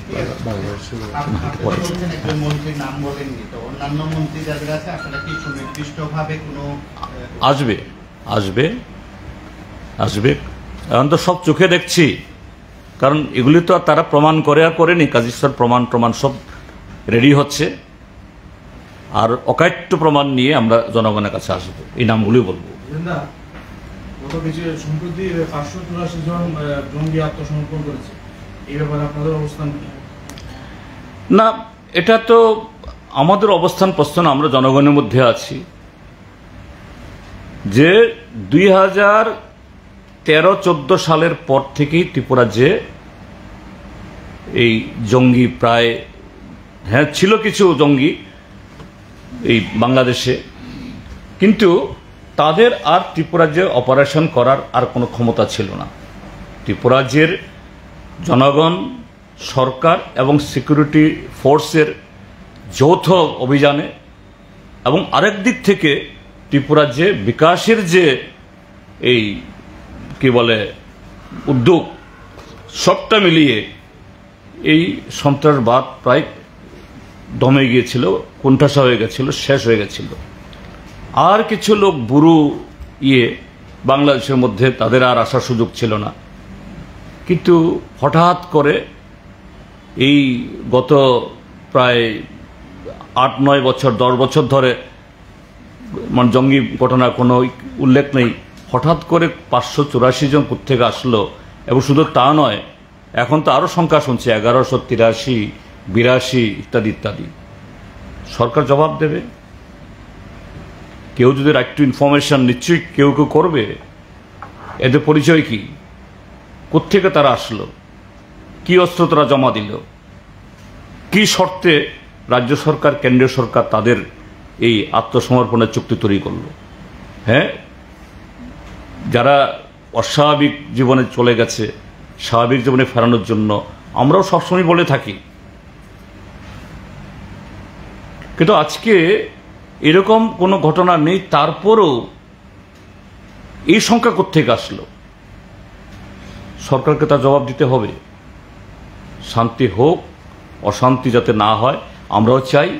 আসবে আসবে আসবে, এখন তো সব চোখে দেখছি। কারণ এগুলি তো তারা প্রমাণ করে আর করেনি, কাজেশ্বর প্রমাণ সব রেডি হচ্ছে। আর অকাট্য প্রমাণ নিয়ে আমরা জনগণের কাছে আসবো, এই নামগুলি বলবো। সম্প্রতি 584 জন জঙ্গি আত্মসমর্পণ করেছে, এই ব্যাপারে আপনাদের অবস্থান কি? না, এটা তো আমাদের অবস্থান প্রশ্ন, আমরা জনগণের মধ্যে আছি। যে 2013-14 সালের পর থেকেই ত্রিপুরা যে এই জঙ্গি প্রায় হ্যাঁ ছিল কিছু জঙ্গি এই বাংলাদেশে, কিন্তু তাদের আর ত্রিপুরাজ্যে অপারেশন করার আর কোনো ক্ষমতা ছিল না। ত্রিপুরাজ্যের জনগণ, সরকার এবং সিকিউরিটি ফোর্সের যৌথ অভিযানে এবং আরেক দিক থেকে ত্রিপুরাজ্যে বিকাশের যে এই কি বলে উদ্যোগ, সবটা মিলিয়ে এই সন্ত্রাসবাদ প্রায় দমে গিয়েছিল, কোণঠাসা হয়ে গেছিল, শেষ হয়ে গেছিল। আর কিছু লোক বুড়ো বাংলাদেশের মধ্যে তাদের আর আসার সুযোগ ছিল না, কিন্তু হঠাৎ করে এই গত প্রায় 8-9 বছর 10 বছর ধরে মানে জঙ্গি ঘটনার কোনো উল্লেখ নেই, হঠাৎ করে 584 জন কোত্থেকে আসলো। এবং শুধু তা নয়, এখন তো আরও সংখ্যা শুনছি 1183, 82 ইত্যাদি ইত্যাদি। সরকার জবাব দেবে। কেউ যদি রাইট টু ইনফরমেশন নিশ্চয়ই কেউ কেউ করবে। এদের পরিচয় কি, কোত্থেকে তারা আসলো, কি অস্ত্র তারা জমা দিল, কি শর্তে রাজ্য সরকার কেন্দ্রীয় সরকার তাদের এই আত্মসমর্পণের চুক্তি তৈরি করলো। হ্যাঁ, যারা অস্বাভাবিক জীবনে চলে গেছে স্বাভাবিক জীবনে ফেরানোর জন্য আমরাও সবসময় বলে থাকি, কিন্তু আজকে এরকম কোনো ঘটনা নেই। তারপরও এই সংখ্যা কোত্থেকে আসলো, সরকারকে তার জবাব দিতে হবে। শান্তি হোক, অশান্তি যাতে না হয় আমরাও চাই,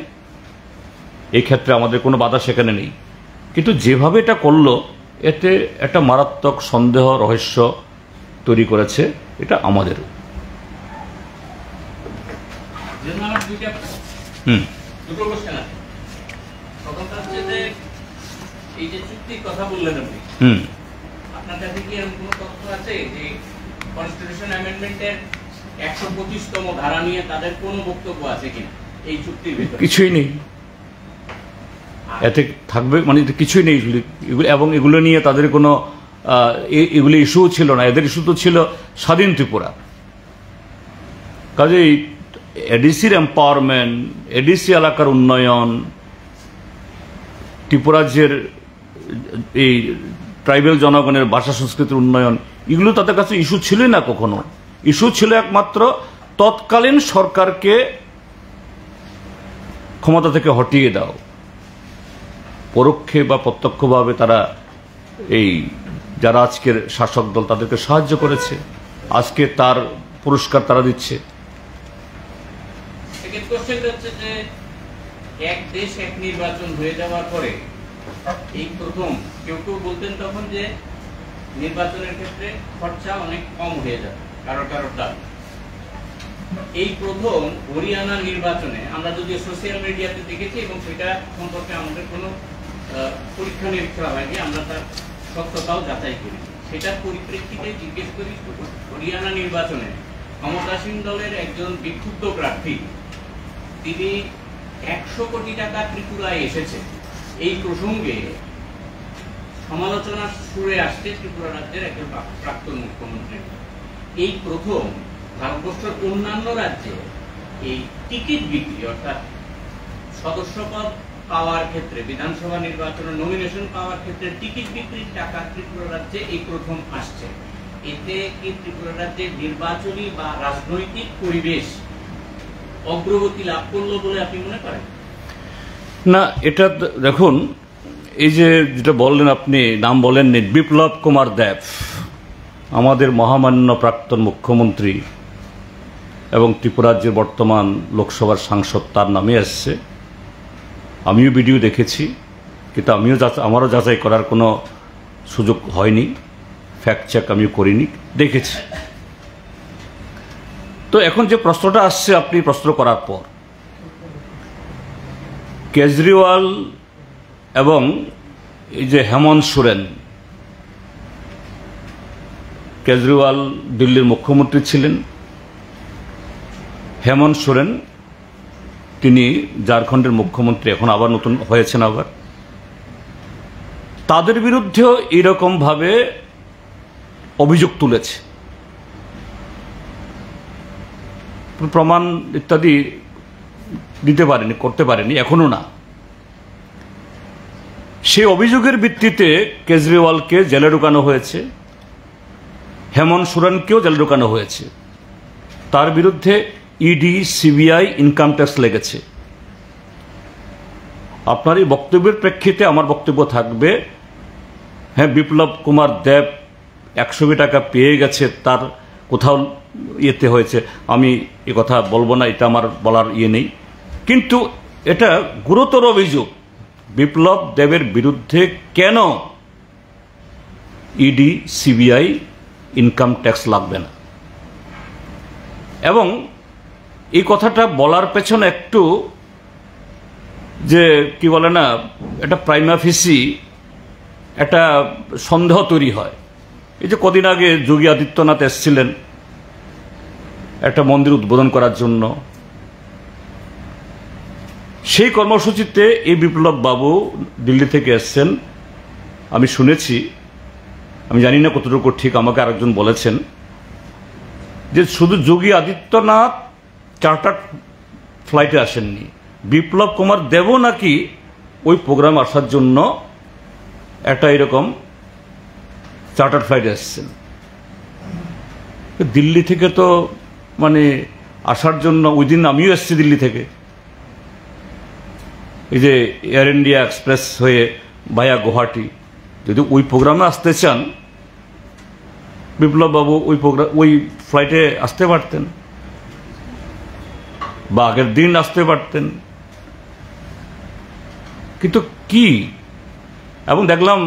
এই ক্ষেত্রে আমাদের কোনো বাধা সেখানে নেই। কিন্তু যেভাবে এটা করলো, এতে একটা মারাত্মক সন্দেহ রহস্য তৈরি করেছে, এটা আমাদের। দুটো কোশ্চেন আছে। প্রথমটা হচ্ছে যে এই যে চুক্তির কথা বললেন আপনি, আপনার কাছে কি এরকম কোনো তথ্য আছে যে কনস্টিটিউশন অ্যামেন্ডমেন্টের 125তম ধারা নিয়ে তাদের কোনো বক্তব্য আছে কিনা এই চুক্তির ভিতরে? কিছুই নেই, এতে থাকবে মানে কিছুই নেই। এবং এগুলো নিয়ে তাদের কোনো এগুলো ইস্যু ছিল না। এদের ইস্যু তো ছিল স্বাধীন ত্রিপুরা। কাজেই এডিসির এম্পাওয়ারমেন্ট, এডিসি এলাকার উন্নয়ন, ত্রিপুরাজ্যের এই ট্রাইবেল জনগণের ভাষা সংস্কৃতির উন্নয়ন, এগুলো তাদের কাছে ইস্যু ছিলই না কখনো। ইস্যু ছিল একমাত্র তৎকালীন সরকারকে ক্ষমতা থেকে হটিয়ে দাও। পরোক্ষে বা প্রত্যক্ষভাবে তারা এই যারা আজকের শাসক দল তাদেরকে সাহায্য করেছে, আজকে তার পুরস্কার তারা দিচ্ছে। সেকেন্ড কোশ্চেনটা হচ্ছে যে এক দেশ এক নির্বাচন হয়ে যাওয়ার পরে এই প্রথম কেউ কেউ বলতেন তখন যে নির্বাচনের ক্ষেত্রে খরচা অনেক কম হয়ে যাবে কারোর দাবি। এই প্রথম হরিয়ানা নির্বাচনে আমরা যদি সোশ্যাল মিডিয়াতে দেখেছি এবং সেটা সম্পর্কে আমাদের কোনো পরীক্ষা নিরীক্ষা হয়নি, আমরা তার সত্যতাও যাচাই করি। সেটার পরিপ্রেক্ষিতে জিজ্ঞেস করি, হরিয়ানা নির্বাচনে ক্ষমতাসীন দলের একজন বিক্ষুব্ধ প্রার্থী, তিনি 100 কোটি টাকা ত্রিপুরায় এসেছে, এই প্রসঙ্গে সমালোচনার সুরে আসছে ত্রিপুরা রাজ্যের একজন প্রাক্তন মুখ্যমন্ত্রী। এই প্রথম ভারতবর্ষের অন্যান্য রাজ্যে এই টিকিট বিক্রি অর্থাৎ সদস্যপদ পাওয়ার ক্ষেত্রে, বিধানসভা নির্বাচনে নমিনেশন পাওয়ার ক্ষেত্রে টিকিট বিক্রির টাকা ত্রিপুরা রাজ্যে এই প্রথম আসছে। এতে কি ত্রিপুরা রাজ্যের নির্বাচনী বা রাজনৈতিক পরিবেশ অগ্রগতি লাভ করলো বলে আপনি মনে করেন? না, এটা দেখুন, এই যে যেটা বললেন আপনি, নাম বলেননি, বিপ্লব কুমার দেব, আমাদের মহামান্য প্রাক্তন মুখ্যমন্ত্রী এবং ত্রিপুরাজ্যের বর্তমান লোকসভার সাংসদ, তার নামে আসছে। আমিও ভিডিও দেখেছি, কিন্তু আমারও যাচাই করার কোনো সুযোগ হয়নি, ফ্যাক্ট চেক আমিও করিনি, দেখেছি। তো এখন যে প্রশ্নটা আসছে আপনি প্রশ্ন করার পর, কেজরিওয়াল এবং এই যে হেমন্ত সোরেন, কেজরিওয়াল দিল্লির মুখ্যমন্ত্রী ছিলেন, হেমন্ত সোরেন তিনি ঝাড়খণ্ডের মুখ্যমন্ত্রী, এখন আবার নতুন হয়েছেন আবার। তাদের বিরুদ্ধেও এইরকমভাবে অভিযোগ তুলেছে, প্রমাণ ইত্যাদি দিতে পারেনি, করতে পারেনি, এখনো না। সেই অভিযোগের ভিত্তিতে কেজরিওয়ালকে জেলে ঢুকানো হয়েছে, হেমন্ত সোরেনকেও জেলে ঢুকানো হয়েছে। তার বিরুদ্ধে ইডি, সিবিআই, ইনকাম ট্যাক্স লেগেছে। আপনার এই বক্তব্যের প্রেক্ষিতে আমার বক্তব্য থাকবে, হ্যাঁ, বিপ্লব কুমার দেব 100 কোটি টাকা পেয়ে গেছে, তার কোথাও ইয়েতে হয়েছে, আমি এ কথা বলবো না, এটা আমার বলার ইয়ে নেই। কিন্তু এটা গুরুতর অভিযোগ। বিপ্লব দেবের বিরুদ্ধে কেন ইডি, সিবিআই, ইনকাম ট্যাক্স লাগবে না? এবং এই কথাটা বলার পেছনে একটু যে কি বলে না, এটা প্রাইমা ফেসি একটা সন্দেহ তৈরি হয়। এই যে কদিন আগে যোগী আদিত্যনাথ এসেছিলেন একটা মন্দির উদ্বোধন করার জন্য, সেই কর্মসূচিতে এই বিপ্লব বাবু দিল্লি থেকে এসছেন। আমি শুনেছি, আমি জানি না কতটুকু ঠিক, আমাকে আরেকজন বলেছেন যে শুধু যোগী আদিত্যনাথ চার্টার্ড ফ্লাইটে আসেননি, বিপ্লব কুমার দেবও নাকি ওই প্রোগ্রাম আসার জন্য একটা এরকম চার্টার্ড ফ্লাইটে এসছেন। দিল্লি থেকে তো মানে আসার জন্য, ওই দিন আমিও এসেছি দিল্লি থেকে, এই যে এয়ার ইন্ডিয়া এক্সপ্রেস হয়ে ভায়া গুয়াহাটি। যদি ওই প্রোগ্রামে আসতে চান বিপ্লব বাবু ওই ফ্লাইটে আসতে পারতেন, বা আগের দিন আসতে পারতেন। কিন্তু কি, এবং দেখলাম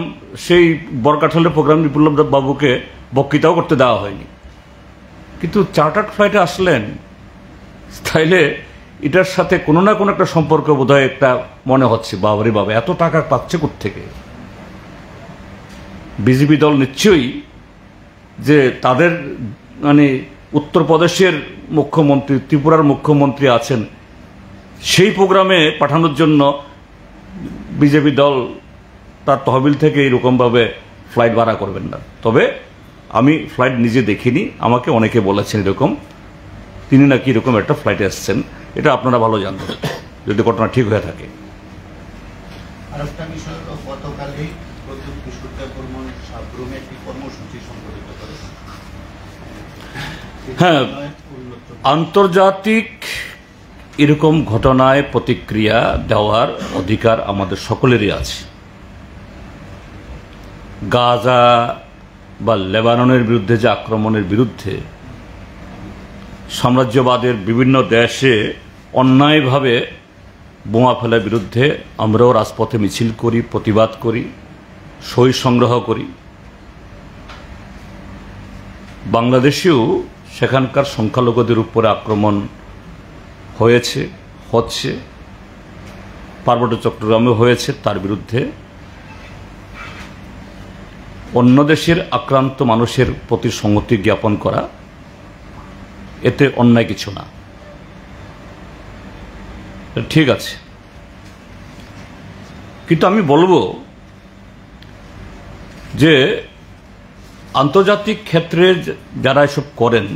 সেই বরকাঠলের প্রোগ্রাম বিপ্লব বাবুকে বক্তৃতাও করতে দেওয়া হয়নি, কিন্তু চার্টার্ড ফ্লাইটে আসলেন। তাইলে এটার সাথে কোনো না কোনো একটা সম্পর্ক বোধহয় একটা মনে হচ্ছে। বাবারে বাবা, এত টাকা পাচ্ছে কোত্থেকে? বিজেপি দল নিশ্চয়ই যে তাদের মানে উত্তরপ্রদেশের মুখ্যমন্ত্রী, ত্রিপুরার মুখ্যমন্ত্রী আছেন, সেই প্রোগ্রামে পাঠানোর জন্য বিজেপি দল তার তহবিল থেকে এরকমভাবে ফ্লাইট ভাড়া করবেন না। তবে আমি ফ্লাইট নিজে দেখিনি, আমাকে অনেকে বলেছেন এরকম, তিনি নাকি এরকম একটা ফ্লাইটে আসছেন। এটা আপনারা ভালো জানবেন যদি ঘটনা ঠিক হয়ে থাকে। আরেকটা বিষয় হলো, গতকালই প্রদ্যুৎ কিশোর দেববর্মন সাবরুমে একটি কর্মসূচি সংগঠিত করেছে। হ্যাঁ, আন্তর্জাতিক এরকম ঘটনায় প্রতিক্রিয়া দেওয়ার অধিকার আমাদের সকলেরই আছে। গাজা বা লেবাননের বিরুদ্ধে যে আক্রমণের বিরুদ্ধে সাম্রাজ্যবাদের বিভিন্ন দেশে অন্যায়ভাবে বোমা ফেলার বিরুদ্ধে আমরাও রাজপথে মিছিল করি, প্রতিবাদ করি, সই সংগ্রহ করি। বাংলাদেশেও সেখানকার সংখ্যালঘুদের উপরে আক্রমণ হয়েছে, হচ্ছে, পার্বত্য চট্টগ্রামে হয়েছে। তার বিরুদ্ধে অন্য দেশের আক্রান্ত মানুষের প্রতি সংহতি জ্ঞাপন করা, এতে অন্যায় কিছু না, ঠিক আছে। কিন্তু আমি বলবো যে আন্তর্জাতিক ক্ষেত্রে যারা এসব করেন,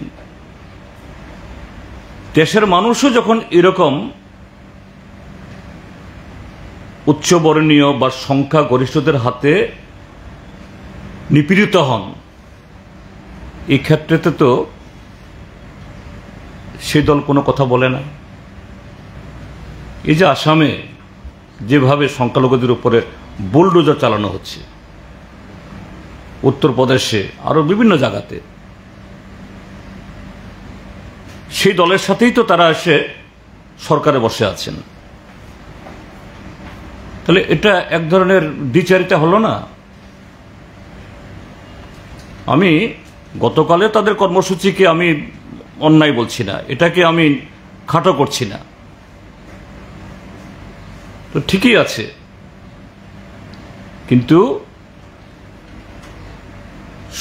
দেশের মানুষও যখন এরকম উচ্চবর্ণীয় বা সংখ্যাগরিষ্ঠদের হাতে নিপীড়িত হন, এই ক্ষেত্রেতে তো সেই দল কোনো কথা বলে না। এই যে আসামে যেভাবে সংখ্যালঘুদের উপরে বুলডোজার চালানো হচ্ছে, উত্তরপ্রদেশে আরো বিভিন্ন জায়গাতে, সেই দলের সাথেই তো তারা এসে সরকারে বসে আছেন। তাহলে এটা এক ধরনের দ্বিচারিতা হলো না? আমি গতকালে তাদের কর্মসূচিকে আমি অন্যায় বলছি না, এটাকে আমি খাটো করছি না, তো ঠিকই আছে। কিন্তু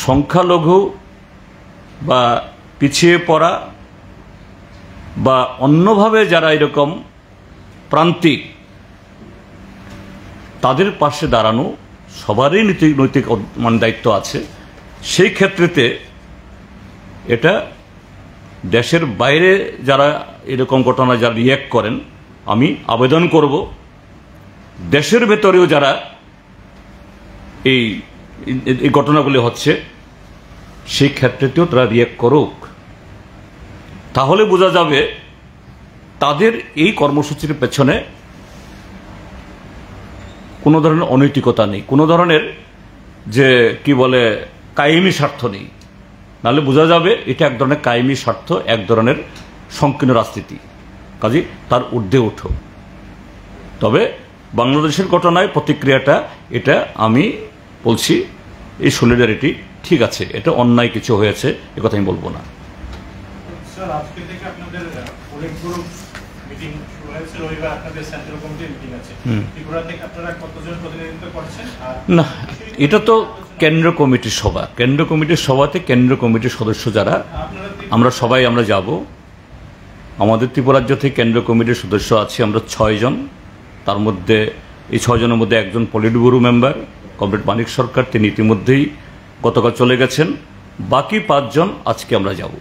সংখ্যালঘু বা পিছিয়ে পড়া বা অন্যভাবে যারা এরকম প্রান্তিক, তাদের পাশে দাঁড়ানো সবারই নৈতিক মানে দায়িত্ব আছে। সেই ক্ষেত্রেতে এটা দেশের বাইরে যারা এরকম ঘটনা যারা রিয়্যাক্ট করেন, আমি আবেদন করব দেশের ভেতরেও যারা এই এই ঘটনাগুলি হচ্ছে সেই ক্ষেত্রেতেও তারা রিয়েক্ট করুক, তাহলে বোঝা যাবে তাদের এই কর্মসূচির পেছনে কোনো ধরনের অনৈতিকতা নেই, কোনো ধরনের যে কি বলে কায়েমি স্বার্থ নেই। নাহলে বোঝা যাবে এটা এক ধরনের কায়েমি স্বার্থ, এক ধরনের সংকীর্ণ রাজনীতি। কাজে তার ঊর্ধ্বে ওঠো। তবে বাংলাদেশের ঘটনায় প্রতিক্রিয়াটা এটা আমি বলছি এই সলিডারিটি ঠিক আছে, এটা অন্যায় কিছু হয়েছে এ কথা আমি বলবো না। স্যার, আজকে থেকে আপনাদের পলিট গ্রুপ মিটিং শুরু হয়েছে, রবিবার আপনাদের সেন্ট্রাল কমিটির মিটিং আছে। ত্রিপুরা থেকে আপনারা কতজন প্রতিনিধিত্ব করছেন? আর না, এটা তো কেন্দ্রীয় কমিটির সভা, কেন্দ্রীয় কমিটির সভাতে কেন্দ্রীয় কমিটির সদস্য যারা আমরা সবাই আমরা যাব। আমাদের ত্রিপুরা রাজ্য থেকে কেন্দ্রীয় কমিটির সদস্য আছে আমরা 6 জন। তার মধ্যে এই 6 জনের মধ্যে একজন পলিট ব্যুরো মেম্বার কমরেড মানিক সরকার, তিনি ইতিমধ্যেই গতকাল চলে গেছেন। বাকি 5 জন আজকে আমরা যাব।